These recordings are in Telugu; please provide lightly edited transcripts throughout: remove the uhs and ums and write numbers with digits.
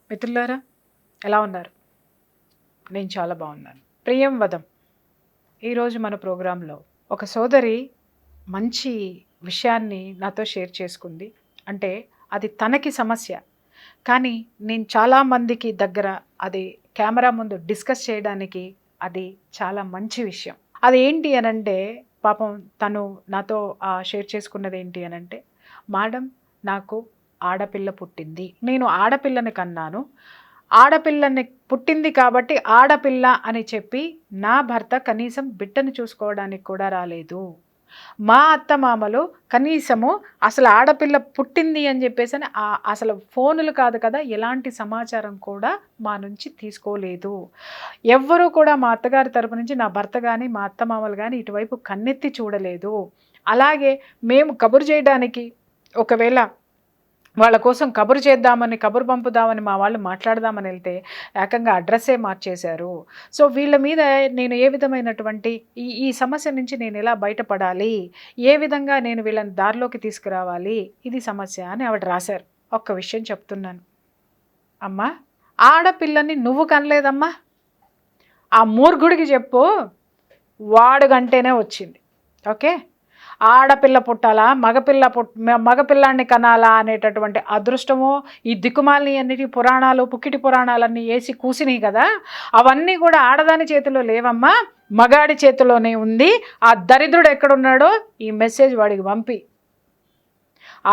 మిత్రులారా, ఎలా ఉన్నారు? నేను చాలా బాగున్నాను. ప్రియం వదం. ఈరోజు మన ప్రోగ్రాంలో ఒక సోదరి మంచి విషయాన్ని నాతో షేర్ చేసుకుంది. అంటే అది తనకి సమస్య, కానీ నేను చాలామందికి దగ్గర అది కెమెరా ముందు డిస్కస్ చేయడానికి అది చాలా మంచి విషయం. అది ఏంటి అనంటే, పాపం తను నాతో షేర్ చేసుకున్నది ఏంటి అనంటే, మేడం, నాకు ఆడపిల్ల పుట్టింది, నేను ఆడపిల్లని కన్నాను, ఆడపిల్లని పుట్టింది కాబట్టి ఆడపిల్ల అని చెప్పి నా భర్త కనీసం బిడ్డను చూసుకోవడానికి కూడా రాలేదు. మా అత్తమామలు కనీసము అసలు ఆడపిల్ల పుట్టింది అని చెప్పేసి అసలు ఫోనులు కాదు కదా, ఎలాంటి సమాచారం కూడా మా నుంచి తీసుకోలేదు. ఎవ్వరూ కూడా మా అత్తగారి తరపు నుంచి నా భర్త కానీ మా అత్తమామలు కానీ ఇటువైపు కన్నెత్తి చూడలేదు. అలాగే మేము కబురు చేయడానికి ఒకవేళ వాళ్ళ కోసం కబురు చేద్దామని, కబురు పంపుదామని మా వాళ్ళు మాట్లాడదామని వెళ్తే ఏకంగా అడ్రస్సే మార్చేశారు. సో వీళ్ళ మీద నేను ఏ విధమైనటువంటి ఈ సమస్య నుంచి నేను ఎలా బయటపడాలి, ఏ విధంగా నేను వీళ్ళని దారిలోకి తీసుకురావాలి, ఇది సమస్య అని ఆవిడ రాశారు. ఒక్క విషయం చెప్తున్నాను అమ్మా, ఆడపిల్లని నువ్వు కనలేదమ్మా, ఆ మూర్ఖుడికి చెప్పు, వాడు గంటేనే వచ్చింది. ఓకే, ఆడపిల్ల పుట్టాలా మగపిల్లాన్ని కనాలా అనేటటువంటి అదృష్టమో ఈ దిక్కుమాలని అన్నిటి పురాణాలు పుక్కిటి పురాణాలన్నీ వేసి కూసినాయి కదా, అవన్నీ కూడా ఆడదాని చేతిలో లేవమ్మా, మగాడి చేతిలోనే ఉంది. ఆ దరిద్రుడు ఎక్కడున్నాడో ఈ మెసేజ్ వాడికి పంపి,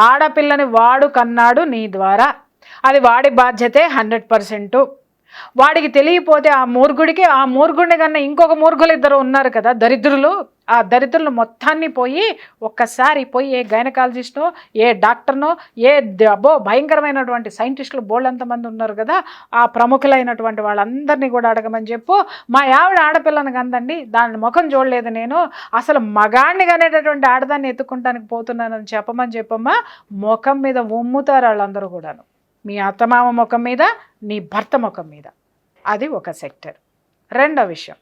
ఆడపిల్లని వాడు కన్నాడు నీ ద్వారా, అది వాడి బాధ్యతే 100%. వాడికి తెలియపోతే ఆ మూర్ఖుడిని కన్నా ఇంకొక మూర్ఖులు ఇద్దరు ఉన్నారు కదా దరిద్రులు, ఆ దరిద్రులు మొత్తాన్ని ఒక్కసారి పోయి ఏ గైనకాలజిస్టో, ఏ డాక్టర్నో, ఏ భయంకరమైనటువంటి సైంటిస్టులు బోళ్ళంతమంది ఉన్నారు కదా, ఆ ప్రముఖులైనటువంటి వాళ్ళందరినీ కూడా అడగమని చెప్పు. మా ఆవిడ ఆడపిల్లని కందండి, దాని ముఖం చూడలేదు, నేను అసలు మగాడిని కనేటటువంటి ఆడదాన్ని ఎత్తుకుంటానికి పోతున్నానని చెప్పమ్మా. ముఖం మీద ఉమ్ముతారు వాళ్ళందరూ కూడాను, మీ అత్తమామ ముఖం మీద, నీ భర్త ముఖం మీద. అది ఒక సెక్టర్. రెండో విషయం,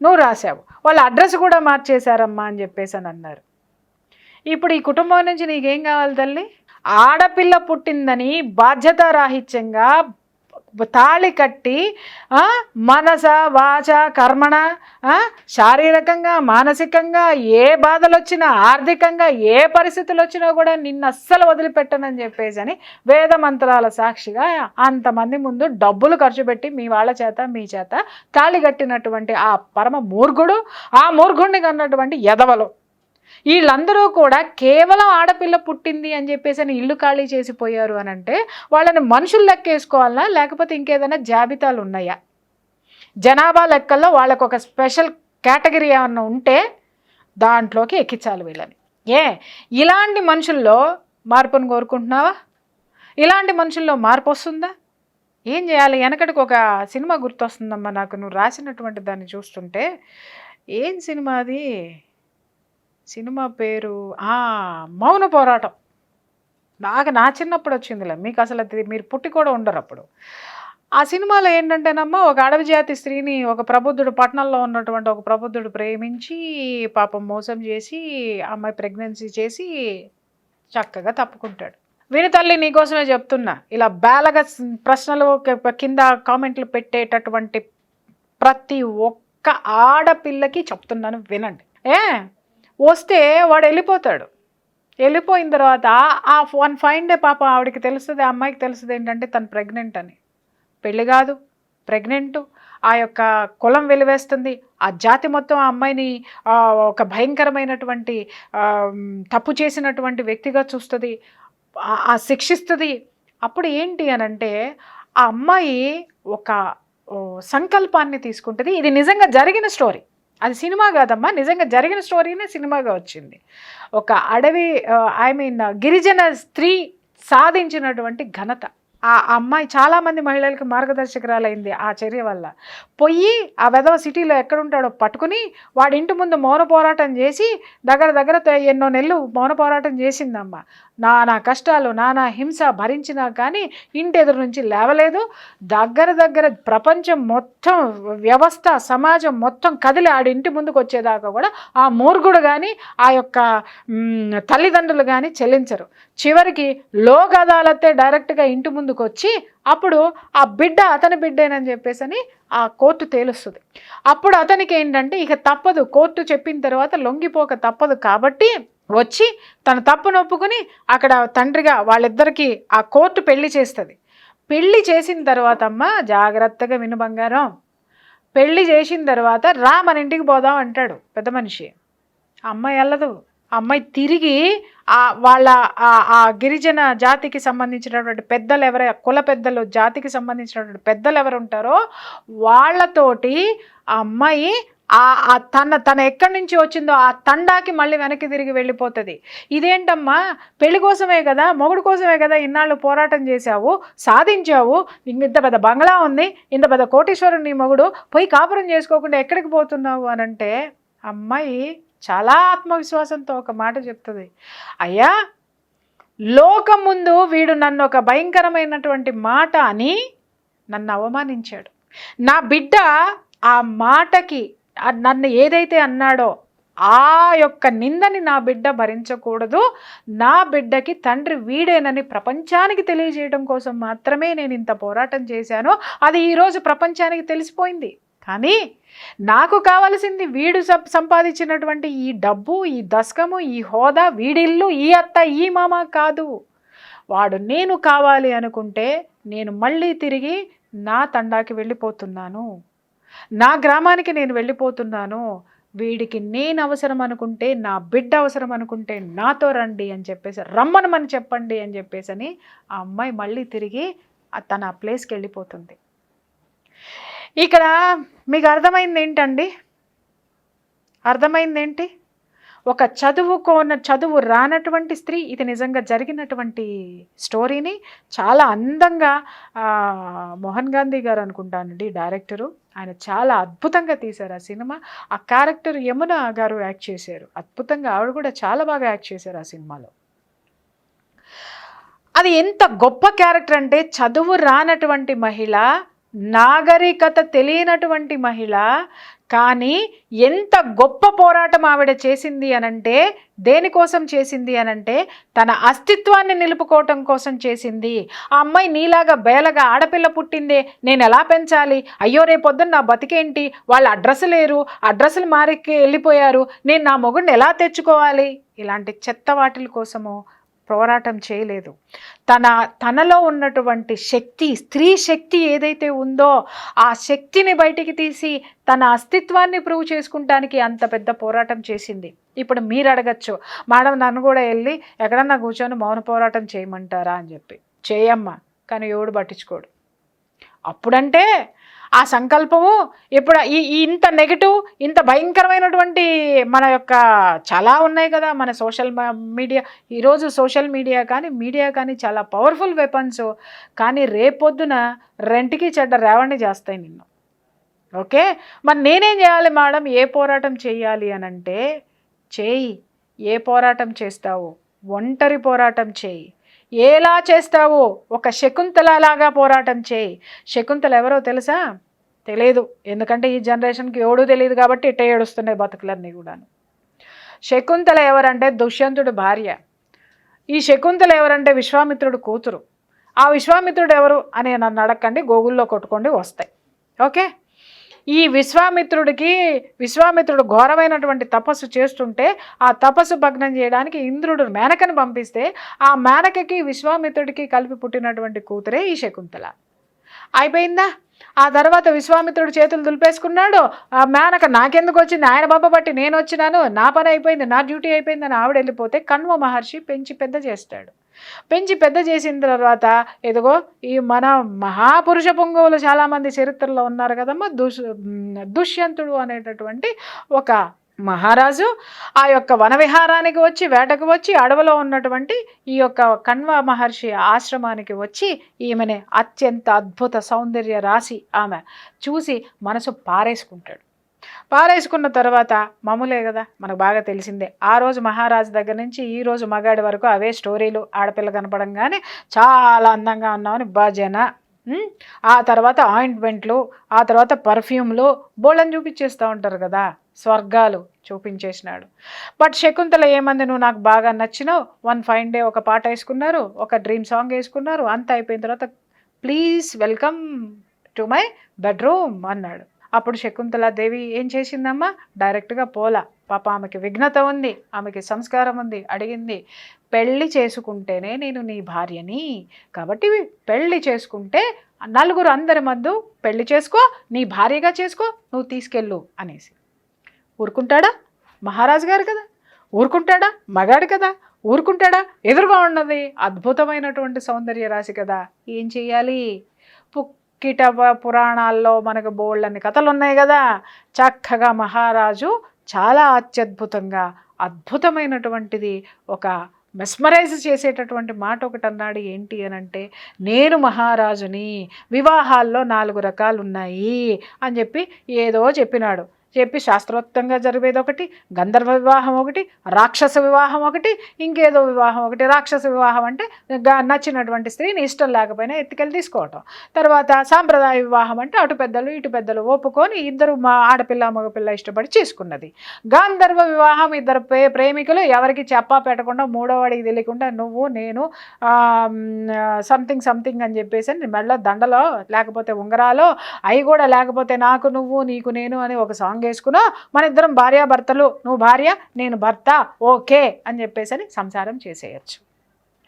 నువ్వు రాసావు వాళ్ళ అడ్రస్ కూడా మార్చేశారమ్మా అని చెప్పేసి అని అన్నారు. ఇప్పుడు ఈ కుటుంబం నుంచి నీకేం కావాలి తల్లి? ఆడపిల్ల పుట్టిందని బాధ్యతారాహిత్యంగా తాళి కట్టి మనస వాచ కర్మణ, శారీరకంగా మానసికంగా ఏ బాధలు వచ్చినా, ఆర్థికంగా ఏ పరిస్థితులు వచ్చినా కూడా నిన్ను అస్సలు వదిలిపెట్టనని చెప్పేసి అని వేద మంత్రాల సాక్షిగా అంతమంది ముందు డబ్బులు ఖర్చు పెట్టి మీ వాళ్ళ చేత మీ చేత తాళి కట్టినటువంటి ఆ పరమ మూర్ఖుడు, ఆ మూర్ఖుడిని కన్నటువంటి ఎదవలు, వీళ్ళందరూ కూడా కేవలం ఆడపిల్ల పుట్టింది అని చెప్పేసి అని ఇల్లు ఖాళీ చేసిపోయారు అని అంటే వాళ్ళని మనుషులు లెక్కేసుకోవాలా, లేకపోతే ఇంకేదైనా జాబితాలు ఉన్నాయా? జనాభా లెక్కల్లో వాళ్ళకు ఒక స్పెషల్ కేటగిరీ ఏమన్నా ఉంటే దాంట్లోకి ఎక్కించాలి వీళ్ళని. ఇలాంటి మనుషుల్లో మార్పును కోరుకుంటున్నావా? ఇలాంటి మనుషుల్లో మార్పు వస్తుందా? ఏం చేయాలి? వెనకటికి ఒక సినిమా గుర్తొస్తుందమ్మా నాకు, నువ్వు రాసినటువంటి దాన్ని చూస్తుంటే. ఏం సినిమా అది? సినిమా పేరు మౌన పోరాటం. నా చిన్నప్పుడు వచ్చిందిలే, మీకు అసలు మీరు పుట్టి కూడా ఉండరు అప్పుడు. ఆ సినిమాలో ఏంటంటేనమ్మా, ఒక అడవి జాతి స్త్రీని ఒక ప్రబుద్ధుడు, పట్టణంలో ఉన్నటువంటి ఒక ప్రబుద్ధుడు ప్రేమించి పాపం మోసం చేసి అమ్మాయి ప్రెగ్నెన్సీ చేసి చక్కగా తప్పుకుంటాడు. విని తల్లి, నీకోసమే చెప్తున్నా, ఇలా బేలగ ప్రశ్నలు కింద కామెంట్లు పెట్టేటటువంటి ప్రతి ఒక్క ఆడపిల్లకి చెప్తున్నాను, వినండి. వస్తే వాడు వెళ్ళిపోతాడు. వెళ్ళిపోయిన తర్వాత ఆ వన్ ఫైన్ డే పాప ఆవిడకి తెలుస్తుంది, ఆ అమ్మాయికి తెలుస్తుంది ఏంటంటే తను ప్రెగ్నెంట్ అని. పెళ్ళి కాదు, ప్రెగ్నెంటు. ఆ యొక్క కులం వెలివేస్తుంది, ఆ జాతి మొత్తం ఆ అమ్మాయిని ఒక భయంకరమైనటువంటి తప్పు చేసినటువంటి వ్యక్తిగా చూస్తుంది, ఆ శిక్షిస్తుంది. అప్పుడు ఏంటి అనంటే ఆ అమ్మాయి ఒక సంకల్పాన్ని తీసుకుంటుంది. ఇది నిజంగా జరిగిన స్టోరీ, అది సినిమా కాదమ్మా, నిజంగా జరిగిన స్టోరీనే సినిమాగా వచ్చింది. ఒక అడవి గిరిజన స్త్రీ సాధించినటువంటి ఘనత. ఆ అమ్మాయి చాలామంది మహిళలకు మార్గదర్శకురాలైంది ఆ చర్య వల్ల. పొయ్యి ఆ వెధవ సిటీలో ఎక్కడుంటాడో పట్టుకుని వాడి ఇంటి ముందు మౌన పోరాటం చేసి దగ్గర ఎన్నో నెలలు మౌన పోరాటం చేసిందమ్మ. నానా కష్టాలు నానా హింస భరించినా కానీ ఇంటి ఎదురు నుంచి లేవలేదు. దగ్గర ప్రపంచం మొత్తం వ్యవస్థ సమాజం మొత్తం కదిలి ఆడి ఇంటి ముందుకు వచ్చేదాకా కూడా ఆ మూర్ఖుడు కానీ ఆ యొక్క తల్లిదండ్రులు కానీ చెల్లించరు. చివరికి లోక్ అదాలతే డైరెక్ట్గా ఇంటి ముందుకు వచ్చి అప్పుడు ఆ బిడ్డ అతని బిడ్డేనని చెప్పేసి ఆ కోర్టు తేలుస్తుంది. అప్పుడు అతనికి ఏంటంటే ఇక తప్పదు, కోర్టు చెప్పిన తర్వాత లొంగిపోక తప్పదు కాబట్టి వచ్చి తన తప్పును ఒప్పుకొని అక్కడ తండ్రిగా వాళ్ళిద్దరికీ ఆ కోర్టు పెళ్లి చేస్తుంది. పెళ్లి చేసిన తర్వాత అమ్మ జాగ్రత్తగా విను బంగారం, పెళ్లి చేసిన తర్వాత రా మన ఇంటికి పోదాం అంటాడు పెద్ద మనిషి. అమ్మాయి వెళ్ళదు. అమ్మాయి తిరిగి వాళ్ళ ఆ గిరిజన జాతికి సంబంధించినటువంటి పెద్దలు కుల పెద్దలు జాతికి సంబంధించినటువంటి పెద్దలు ఎవరు ఉంటారో వాళ్ళతోటి ఆ అమ్మాయి తన ఎక్కడి నుంచి వచ్చిందో ఆ తండాకి మళ్ళీ వెనక్కి తిరిగి వెళ్ళిపోతుంది. ఇదేంటమ్మా, పెళ్లి కోసమే కదా, మొగుడు కోసమే కదా ఇన్నాళ్ళు పోరాటం చేశావు, సాధించావు, ఇంత పెద్ద బంగ్లా ఉంది, ఇంత పెద్ద కోటీశ్వరుడు నీ మొగుడు, పోయి కాపురం చేసుకోకుండా ఎక్కడికి పోతున్నావు అని అంటే అమ్మాయి చాలా ఆత్మవిశ్వాసంతో ఒక మాట చెప్తుంది. అయ్యా, లోకం ముందు వీడు నన్ను ఒక భయంకరమైనటువంటి మాట అని నన్ను అవమానించాడు. నా బిడ్డ ఆ మాటకి నన్ను ఏదైతే అన్నాడో ఆ యొక్క నిందని నా బిడ్డ భరించకూడదు. నా బిడ్డకి తండ్రి వీడేనని ప్రపంచానికి తెలియజేయడం కోసం మాత్రమే నేను ఇంత పోరాటం చేశాను. అది ఈరోజు ప్రపంచానికి తెలిసిపోయింది. కానీ నాకు కావాల్సింది వీడు సంపాదించినటువంటి ఈ డబ్బు, ఈ దశకము, ఈ హోదా, వీడిల్లు, ఈ అత్త, ఈ మామ కాదు. వాడు నేను కావాలి అనుకుంటే నేను మళ్ళీ తిరిగి నా తండాకి వెళ్ళిపోతున్నాను, నా గ్రామానికి నేను వెళ్ళిపోతున్నాను. వీడికి నేను అవసరం అనుకుంటే, నా బిడ్డ అవసరం అనుకుంటే నాతో రండి అని చెప్పేసి, రమ్మనమని చెప్పండి అని చెప్పేసి ఆ అమ్మాయి మళ్ళీ తిరిగి తన ప్లేస్కి వెళ్ళిపోతుంది. ఇక్కడ మీకు అర్థమైంది ఏంటండి? అర్థమైందేంటి? ఒక చదువు రానటువంటి స్త్రీ, ఇది నిజంగా జరిగినటువంటి స్టోరీని చాలా అందంగా మోహన్ గాంధీ గారు అనుకుంటానండి డైరెక్టరు, ఆయన చాలా అద్భుతంగా తీశారు ఆ సినిమా. ఆ క్యారెక్టర్ యమున గారు యాక్ట్ చేశారు అద్భుతంగా, ఆవిడ కూడా చాలా బాగా యాక్ట్ చేశారు ఆ సినిమాలో. అది ఎంత గొప్ప క్యారెక్టర్ అంటే, చదువు రానటువంటి మహిళ, నాగరికత తెలియనటువంటి మహిళ, కానీ ఎంత గొప్ప పోరాటం ఆవిడ చేసింది అనంటే, దేనికోసం చేసింది అనంటే తన అస్తిత్వాన్ని నిలుపుకోవటం కోసం చేసింది. ఆ అమ్మాయి నీలాగా బేలగా ఆడపిల్ల పుట్టిందే, నేను ఎలా పెంచాలి, అయ్యో రేపొద్దున నా బతికేంటి, వాళ్ళ అడ్రస్ లేరు, అడ్రస్లు మారికి వెళ్ళిపోయారు, నేను నా మొగుడిని ఎలా తెచ్చుకోవాలి, ఇలాంటి చెత్త వాటిల కోసము పోరాటం చేయలేదు. తనలో ఉన్నటువంటి శక్తి, స్త్రీ శక్తి ఏదైతే ఉందో ఆ శక్తిని బయటికి తీసి తన అస్తిత్వాన్ని ప్రూవ్ చేసుకుంటానికి అంత పెద్ద పోరాటం చేసింది. ఇప్పుడు మీరు అడగచ్చు, మేడం నన్ను కూడా వెళ్ళి ఎక్కడన్నా కూర్చొని మౌన పోరాటం చేయమంటారా అని చెప్పి. చేయమ్మా, కానీ ఎవడు పట్టించుకోడు. అప్పుడంటే ఆ సంకల్పము ఇప్పుడు ఇంత నెగిటివ్, ఇంత భయంకరమైనటువంటి మన యొక్క చాలా ఉన్నాయి కదా మన సోషల్ మీడియా. ఈరోజు సోషల్ మీడియా కానీ చాలా పవర్ఫుల్ వెపన్స్. కానీ రేపొద్దున రెంటికి చెడ్డ రేవణ్ణి చేస్తాయి నిన్ను. ఓకే, మరి నేనేం చేయాలి మేడం, ఏ పోరాటం చేయాలి అని అంటే, చేయి. ఏ పోరాటం చేస్తావు? ఒంటరి పోరాటం చేయి. ఎలా చేస్తావు? ఒక శకుంతలలాగా పోరాటం చేయి. శకుంతల ఎవరో తెలుసా? తెలియదు, ఎందుకంటే ఈ జనరేషన్కి ఎవడూ తెలియదు కాబట్టి ఇట్టే ఏడుస్తున్నాయి బతుకులన్నీ కూడాను. శకుంతల ఎవరంటే దుష్యంతుడి భార్య. ఈ శకుంతల ఎవరంటే విశ్వామిత్రుడు కూతురు. ఆ విశ్వామిత్రుడు ఎవరు అని నన్ను అడగండి, గూగుల్లో కొట్టుకోండి వస్తాయి. ఓకే, ఈ విశ్వామిత్రుడు ఘోరమైనటువంటి తపస్సు చేస్తుంటే ఆ తపస్సు భగ్నం చేయడానికి ఇంద్రుడు మేనకని పంపిస్తే ఆ మేనకకి విశ్వామిత్రుడికి కలిపి పుట్టినటువంటి కూతురే ఈ శకుంతల. అయిపోయిందా? ఆ తర్వాత విశ్వామిత్రుడు చేతులు దులిపేసుకున్నాడు. ఆ మేనక నాకెందుకు వచ్చింది, ఆయన బాబా బట్టి నేను వచ్చినాను, నా పని అయిపోయింది, నా డ్యూటీ అయిపోయింది అని ఆవిడ వెళ్ళిపోతే కణ్వ మహర్షి పెంచి పెద్ద చేస్తాడు. పెంచి పెద్ద చేసిన తర్వాత ఎదుగో ఈ మన మహాపురుష పొంగవులు చాలామంది చరిత్రలో ఉన్నారు కదమ్మా. దుష్యంతుడు అనేటటువంటి ఒక మహారాజు ఆ యొక్క వనవిహారానికి వచ్చి, వేటకు వచ్చి, అడవిలో ఉన్నటువంటి ఈ యొక్క కణ్వ మహర్షి ఆశ్రమానికి వచ్చి ఈమెని అత్యంత అద్భుత సౌందర్య రాశి ఆమె చూసి మనసు పారేసుకుంటాడు. పారేసుకున్న తర్వాత మామూలే కదా, మనకు బాగా తెలిసిందే. ఆ రోజు మహారాజు దగ్గర నుంచి ఈ రోజు మగాడి వరకు అవే స్టోరీలు. ఆడపిల్ల కనపడంగానే చాలా అందంగా ఉన్నామని భజన, ఆ తర్వాత ఆయింట్మెంట్లు, ఆ తర్వాత పర్ఫ్యూమ్లు బోళ్ళని చూపించేస్తూ ఉంటారు కదా, స్వర్గాలు చూపించేసినాడు. బట్ శకుంతల ఏమంది, నువ్వు నాకు బాగా నచ్చినావు, వన్ ఫైన్ డే ఒక పాట వేసుకున్నారు, ఒక డ్రీమ్ సాంగ్ వేసుకున్నారు, అంతా అయిపోయిన తర్వాత please welcome to my bedroom అన్నాడు. అప్పుడు శకుంతలాదేవి ఏం చేసిందమ్మా, డైరెక్ట్గా పోలా. పాప ఆమెకి విఘ్నత ఉంది, ఆమెకి సంస్కారం ఉంది. అడిగింది, పెళ్ళి చేసుకుంటేనే నేను నీ భార్యని, కాబట్టి పెళ్ళి చేసుకుంటే నలుగురు అందరి మధ్య పెళ్లి చేసుకో, నీ భార్యగా చేసుకో, నువ్వు తీసుకెళ్ళు అనేసి. ఊరుకుంటాడా? మహారాజు గారు కదా, ఊరుకుంటాడా? మగాడు కదా, ఊరుకుంటాడా? ఎదురుగా ఉన్నది అద్భుతమైనటువంటి సౌందర్య రాశి కదా, ఏం చెయ్యాలి? పుక్కిట పురాణాల్లో మనకు బోళ్ళని కథలు ఉన్నాయి కదా. చక్కగా మహారాజు చాలా అత్యద్భుతంగా అద్భుతమైనటువంటిది ఒక మెస్మరైజ్ చేసేటటువంటి మాట ఒకటి అన్నాడు. ఏంటి అనంటే, నేను మహారాజుని, వివాహాల్లో 4 రకాలు ఉన్నాయి అని చెప్పి ఏదో చెప్పినాడు. చెప్పి శాస్త్రోక్తంగా జరిగేది ఒకటి, గంధర్వ వివాహం ఒకటి, రాక్షస వివాహం ఒకటి, ఇంకేదో వివాహం ఒకటి. రాక్షస వివాహం అంటే నచ్చినటువంటి స్త్రీని ఇష్టం లేకపోయినా ఎత్తుకెళ్ళి తీసుకోవటం. తర్వాత సాంప్రదాయ వివాహం అంటే అటు పెద్దలు ఇటు పెద్దలు ఒప్పుకొని ఇద్దరు ఆడపిల్ల మగపిల్ల ఇష్టపడి చేసుకున్నది. గాంధర్వ వివాహం ఇద్దరు ప్రేమికులు ఎవరికి చెప్పా పెట్టకుండా మూడోవాడికి తెలియకుండా నువ్వు నేను సంథింగ్ సంథింగ్ అని చెప్పేసి మెడలో దండలో లేకపోతే ఉంగరాలో అవి కూడా లేకపోతే నాకు నువ్వు నీకు నేను అని ఒక సాంగ్ వేసుకున్నా, మన ఇద్దరం భార్యాభర్తలు, నువ్వు భార్య నేను భర్త, ఓకే అని చెప్పేసి సంసారం చేసేయచ్చు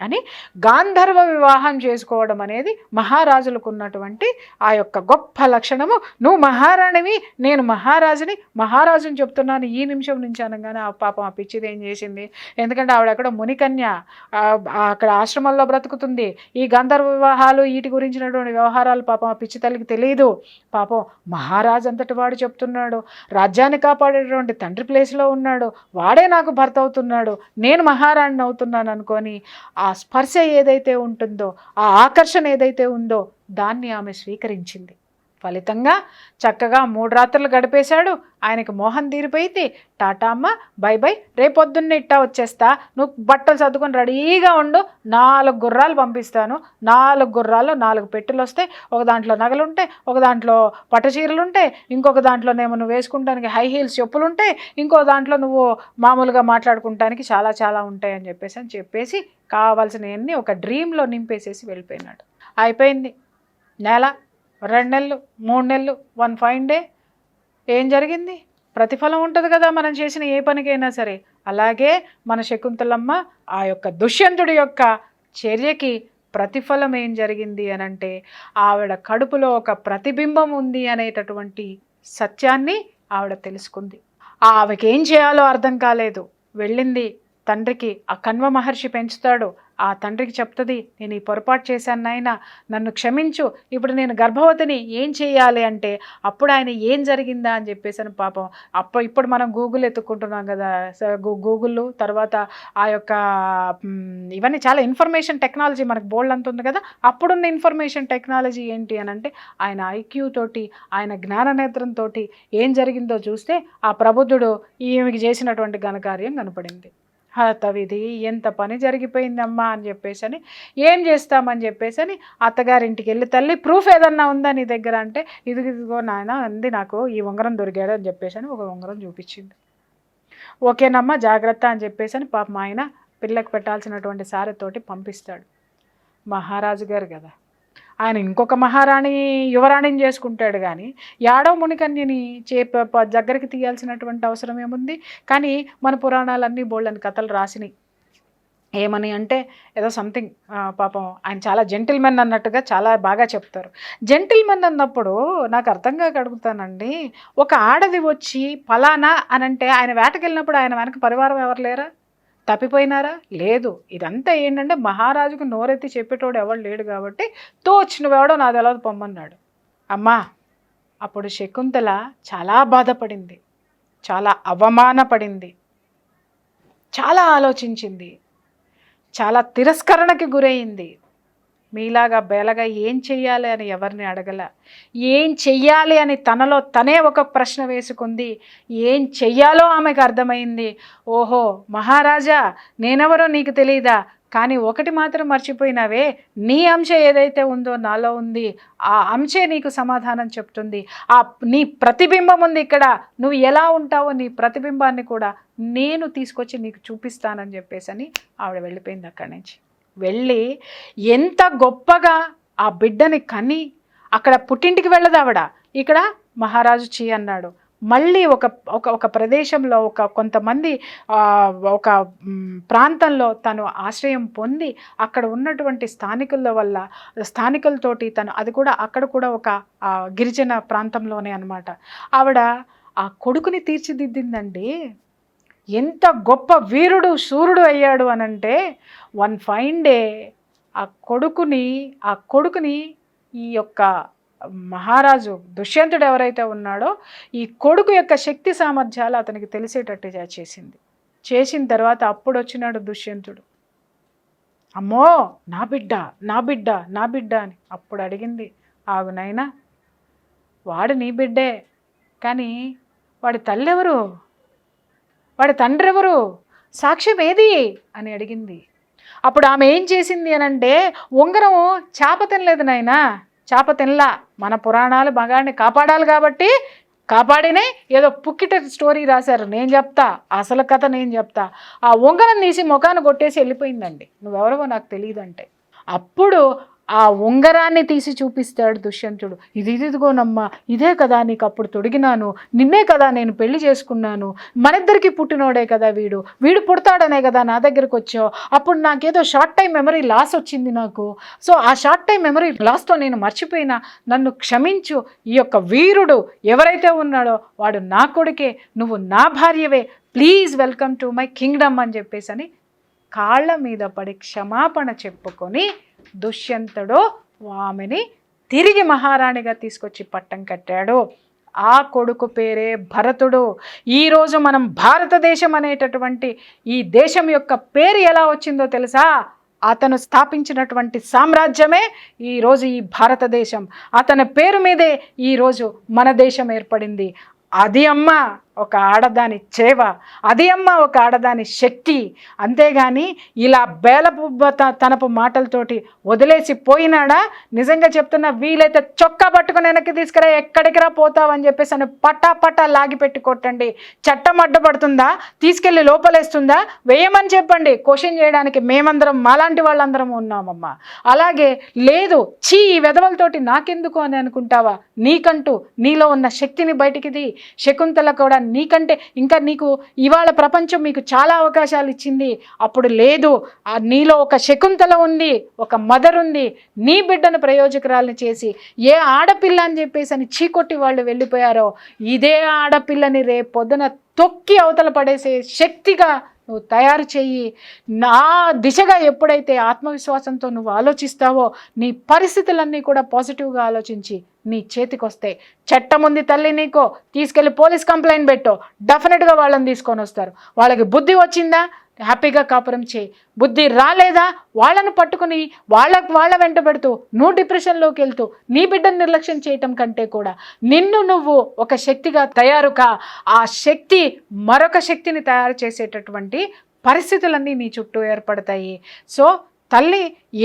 అని గాంధర్వ వివాహం చేసుకోవడం అనేది మహారాజులకు ఉన్నటువంటి ఆ యొక్క గొప్ప లక్షణము. నువ్వు మహారాణివి, నేను మహారాజుని, మహారాజుని చెప్తున్నాను ఈ నిమిషం నుంచి అనగానే ఆ పాపం ఆ పిచ్చిది ఏం చేసింది, ఎందుకంటే ఆవిడ అక్కడ మునికన్య, అక్కడ ఆశ్రమంలో బ్రతుకుతుంది. ఈ గంధర్వ వివాహాలు వీటి గురించినటువంటి వ్యవహారాలు పాపం ఆ పిచ్చి తల్లికి తెలియదు. పాపం మహారాజు అంతటి వాడు చెప్తున్నాడు, రాజ్యాన్ని కాపాడేటువంటి తండ్రి ప్లేస్లో ఉన్నాడు, వాడే నాకు భర్త అవుతున్నాడు, నేను మహారాణిని అవుతున్నాను అనుకొని ఆ స్పర్శ ఏదైతే ఉంటుందో, ఆ ఆకర్షణ ఏదైతే ఉందో దాన్ని ఆమె స్వీకరించింది. ఫలితంగా చక్కగా 3 రాత్రులు గడిపేశాడు. ఆయనకి మోహం తీరిపోయింది. టాటా అమ్మ, బై బై, రేపొద్దున్నే ఇట్టా వచ్చేస్తా, నువ్వు బట్టలు సర్దుకొని రెడీగా ఉండు, 4 గుర్రాలు పంపిస్తాను, 4 గుర్రాల్లో 4 పెట్టెలు వస్తాయి, ఒక దాంట్లో నగలుంటాయి, ఒక దాంట్లో పట్టుచీరలు ఉంటాయి, ఇంకొక దాంట్లోనేమో నువ్వు వేసుకుంటానికి హై హీల్స్ చెప్పులు ఉంటాయి, ఇంకో దాంట్లో నువ్వు మామూలుగా మాట్లాడుకుంటానికి చాలా చాలా ఉంటాయి అని చెప్పేసి కావాల్సినవన్నీ ఒక డ్రీమ్లో నింపేసేసి వెళ్ళిపోయినాడు. అయిపోయింది నెల, 2 నెలలు, 3 నెలలు, వన్ ఫైన్ డే. ఏం జరిగింది? ప్రతిఫలం ఉంటుంది కదా మనం చేసిన ఏ పనికైనా సరే. అలాగే మన శకుంతలమ్మ ఆ యొక్క దుష్యంతుడి యొక్క చర్యకి ప్రతిఫలం ఏం జరిగింది అనంటే, ఆవిడ కడుపులో ఒక ప్రతిబింబం ఉంది అనేటటువంటి సత్యాన్ని ఆవిడ తెలుసుకుంది. ఆమెకి ఏం చేయాలో అర్థం కాలేదు. వెళ్ళింది తండ్రికి, ఆ కణ్వ మహర్షి పెంచుతాడు, ఆ తండ్రికి చెప్తుంది, నేను ఈ పొరపాటు చేశాను నాయనా, నన్ను క్షమించు, ఇప్పుడు నేను గర్భవతిని, ఏం చేయాలి అంటే, అప్పుడు ఆయన ఏం జరిగిందా అని చెప్పేసి పాపం ఇప్పుడు మనం గూగుల్ ఎత్తుక్కుంటున్నాం కదా, గూగుల్ తర్వాత ఆ యొక్క ఇవన్నీ చాలా ఇన్ఫర్మేషన్ టెక్నాలజీ మనకు బోల్డ్ అంత ఉంది కదా. అప్పుడున్న ఇన్ఫర్మేషన్ టెక్నాలజీ ఏంటి అని అంటే, ఆయన ఐక్యూ తోటి, ఆయన జ్ఞాననేత్రంతో ఏం జరిగిందో చూస్తే ఆ ప్రబుద్ధుడు ఈమెకి చేసినటువంటి ఘనకార్యం కనపడింది. హతవిధి, ఎంత పని జరిగిపోయిందమ్మా అని చెప్పేసి ఏం చేస్తామని చెప్పేసి అత్తగారింటికి వెళ్ళి, తల్లి ప్రూఫ్ ఏదన్నా ఉందా నీ దగ్గర అంటే, ఇదిగో నాయన అంది, నాకు ఈ ఉంగరం దొరికాడు అని చెప్పేసి ఒక ఉంగరం చూపించింది. ఓకేనమ్మా జాగ్రత్త అని చెప్పేసి పాపం ఆయన పిల్లకి పెట్టాల్సినటువంటి సారెతోటి పంపిస్తాడు. మహారాజు గారు కదా, ఆయన ఇంకొక మహారాణి యువరాణిని చేసుకుంటాడు కానీ యాడవ మునికన్యని దగ్గరికి తీయాల్సినటువంటి అవసరం ఏముంది? కానీ మన పురాణాలన్నీ బోల్డని కథలు రాసినాయి. ఏమని అంటే, ఏదో సంథింగ్ పాపం ఆయన చాలా జెంటిల్మెన్ అన్నట్టుగా చాలా బాగా చెప్తారు. జెంటిల్మెన్ అన్నప్పుడు నాకు అర్థం కాక అడుగుతానండి, ఒక ఆడది వచ్చి ఫలానా అనంటే ఆయన వేటకెళ్ళినప్పుడు ఆయన వెనక పరివారం ఎవరు లేరా? తప్పిపోయినారా? లేదు. ఇదంతా ఏంటంటే మహారాజుకు నోరెత్తి చెప్పేటోడు ఎవడు లేడు కాబట్టి తోచినవాడో నాది ఎలా పొమ్మన్నాడు. అమ్మా, అప్పుడు శకుంతల చాలా బాధపడింది, చాలా అవమానపడింది, చాలా ఆలోచించింది, చాలా తిరస్కరణకి గురైంది. మీలాగా బేలగా ఏం చెయ్యాలి అని ఎవరిని అడగల. ఏం చెయ్యాలి అని తనలో తనే ఒక ప్రశ్న వేసుకుంది. ఏం చెయ్యాలో ఆమెకు అర్థమైంది. ఓహో మహారాజా, నేనెవరో నీకు తెలీదా? కానీ ఒకటి మాత్రం మర్చిపోయినావే, నీ అంశ ఏదైతే ఉందో నాలో ఉంది, ఆ అంశే నీకు సమాధానం చెప్తుంది. ఆ నీ ప్రతిబింబం ఉంది ఇక్కడ, నువ్వు ఎలా ఉంటావో నీ ప్రతిబింబాన్ని కూడా నేను తీసుకొచ్చి నీకు చూపిస్తానని చెప్పేసి ఆవిడ వెళ్ళిపోయింది అక్కడి నుంచి. వెళ్ళి ఎంత గొప్పగా ఆ బిడ్డని కని, అక్కడ పుట్టింటికి వెళ్ళదు ఆవిడ, ఇక్కడ మహారాజు చీ అన్నాడు. మళ్ళీ ఒక ప్రదేశంలో కొంతమంది ఒక ప్రాంతంలో తను ఆశ్రయం పొంది అక్కడ ఉన్నటువంటి స్థానికులతోటి తను, అది కూడా అక్కడ కూడా ఒక గిరిజన ప్రాంతంలోనే అన్నమాట. ఆవిడ ఆ కొడుకుని తీర్చిదిద్దిందండి. ఎంత గొప్ప వీరుడు శూరుడు అయ్యాడు అనంటే, వన్ ఫైన్ డే ఆ కొడుకుని ఈ యొక్క మహారాజు దుష్యంతుడు ఎవరైతే ఉన్నాడో ఈ కొడుకు యొక్క శక్తి సామర్థ్యాలు అతనికి తెలిసేటట్టు చేసింది. చేసిన తర్వాత అప్పుడు వచ్చినాడు దుష్యంతుడు. అమ్మో నా బిడ్డ నా బిడ్డ నా బిడ్డ అని. అప్పుడు అడిగింది, ఆగునైనా, వాడు నీ బిడ్డే, కానీ వాడి తల్లి ఎవరు, వాడి తండ్రి ఎవరు, సాక్ష్యం ఏది అని అడిగింది. అప్పుడు ఆమె ఏం చేసింది అనంటే, ఉంగరం చాప తినలేదు నాయనా, చాప తినలా, మన పురాణాలు మగాడిని కాపాడాలి కాబట్టి కాపాడినే ఏదో పుక్కిట స్టోరీ రాశారు, నేను చెప్తా అసలు కథ నేను చెప్తా. ఆ ఉంగరం తీసి ముఖాన్ని కొట్టేసి వెళ్ళిపోయిందండి. నువ్వెవరవో నాకు తెలియదంటే. అప్పుడు ఆ ఉంగరాన్ని తీసి చూపిస్తాడు దుష్యంతుడు. ఇదిగోనమ్మా, ఇదే కదా నీకు అప్పుడు తొడిగినాను, నిన్నే కదా నేను పెళ్లి చేసుకున్నాను, మనిద్దరికి పుట్టినోడే కదా వీడు పుడతాడనే కదా నా దగ్గరకు వచ్చావు. అప్పుడు నాకేదో షార్ట్ టైం మెమరీ లాస్ వచ్చింది నాకు. సో ఆ షార్ట్ టైం మెమరీ లాస్తో నేను మర్చిపోయినా, నన్ను క్షమించు. ఈ యొక్క వీరుడు ఎవరైతే ఉన్నాడో వాడు నా కొడుకే, నువ్వు నా భార్యవే, please welcome to my kingdom అని చెప్పేసి కాళ్ళ మీద పడి క్షమాపణ చెప్పుకొని దుష్యంతుడు ఆమెని తిరిగి మహారాణిగా తీసుకొచ్చి పట్టం కట్టాడు. ఆ కొడుకు పేరే భరతుడు. ఈరోజు మనం భారతదేశం అనేటటువంటి ఈ దేశం యొక్క పేరు ఎలా వచ్చిందో తెలుసా? అతను స్థాపించినటువంటి సామ్రాజ్యమే ఈరోజు ఈ భారతదేశం. అతని పేరు మీదే ఈరోజు మన దేశం ఏర్పడింది. అది అమ్మ ఒక ఆడదాని చేవ, అది అమ్మ ఒక ఆడదాని శక్తి. అంతేగాని ఇలా తనపు మాటలతోటి వదిలేసి పోయినాడా? నిజంగా చెప్తున్నా, వీలైతే చొక్కా పట్టుకుని వెనక్కి తీసుకురా, ఎక్కడికి రా పోతావని చెప్పేసి అని పట్టా లాగి పెట్టి కొట్టండి. చట్టం అడ్డుపడుతుందా, తీసుకెళ్ళి లోపలేస్తుందా, వేయమని చెప్పండి. క్వశ్చన్ చేయడానికి మేమందరం, మాలాంటి వాళ్ళందరం ఉన్నామమ్మా. అలాగే లేదు, చీ ఈ వెధవలతోటి నాకెందుకు అని అనుకుంటావా? నీకంటూ నీలో ఉన్న శక్తిని బయటికిది. శకుంతల కూడా నీకంటే ఇంకా నీకు ఇవాళ ప్రపంచం మీకు చాలా అవకాశాలు ఇచ్చింది. అప్పుడు లేదు, నీలో ఒక శకుంతల ఉంది, ఒక మదర్ ఉంది. నీ బిడ్డను ప్రయోజకురాలని చేసి ఏ ఆడపిల్ల అని చెప్పేసి అని చీకొట్టి వాళ్ళు వెళ్ళిపోయారో, ఇదే ఆడపిల్లని రేపొద్దున తొక్కి అవతల పడేసే శక్తిగా నువ్వు తయారు చెయ్యి. నా దిశగా ఎప్పుడైతే ఆత్మవిశ్వాసంతో నువ్వు ఆలోచిస్తావో, నీ పరిస్థితులన్నీ కూడా పాజిటివ్గా ఆలోచించి నీ చేతికి వస్తాయి. చట్టం ఉంది తల్లి నీకో, తీసుకెళ్ళి పోలీస్ కంప్లైంట్ పెట్టో, డెఫినెట్గా వాళ్ళని తీసుకొని వస్తారు. వాళ్ళకి బుద్ధి వచ్చిందా, హ్యాపీగా కాపురం చేయి. బుద్ధి రాలేదా, వాళ్ళను పట్టుకుని వాళ్ళ వెంట పెడుతూ నువ్వు డిప్రెషన్లోకి వెళ్తూ నీ బిడ్డను నిర్లక్ష్యం చేయటం కంటే కూడా నువ్వు ఒక శక్తిగా తయారు కా. ఆ శక్తి మరొక శక్తిని తయారు చేసేటటువంటి పరిస్థితులన్నీ నీ చుట్టూ ఏర్పడతాయి. సో తల్లి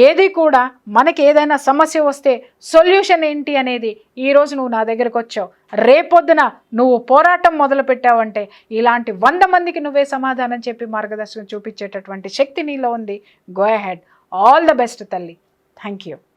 ఏది కూడా మనకి ఏదైనా సమస్య వస్తే సొల్యూషన్ ఏంటి అనేది ఈరోజు నువ్వు నా దగ్గరకు వచ్చావు, రేపొద్దున నువ్వు పోరాటం మొదలు పెట్టావంటే ఇలాంటి 100 మందికి నువ్వే సమాధానం చెప్పి మార్గదర్శనం చూపించేటటువంటి శక్తి నీలో ఉంది. Go ahead. All the best తల్లి. Thank you.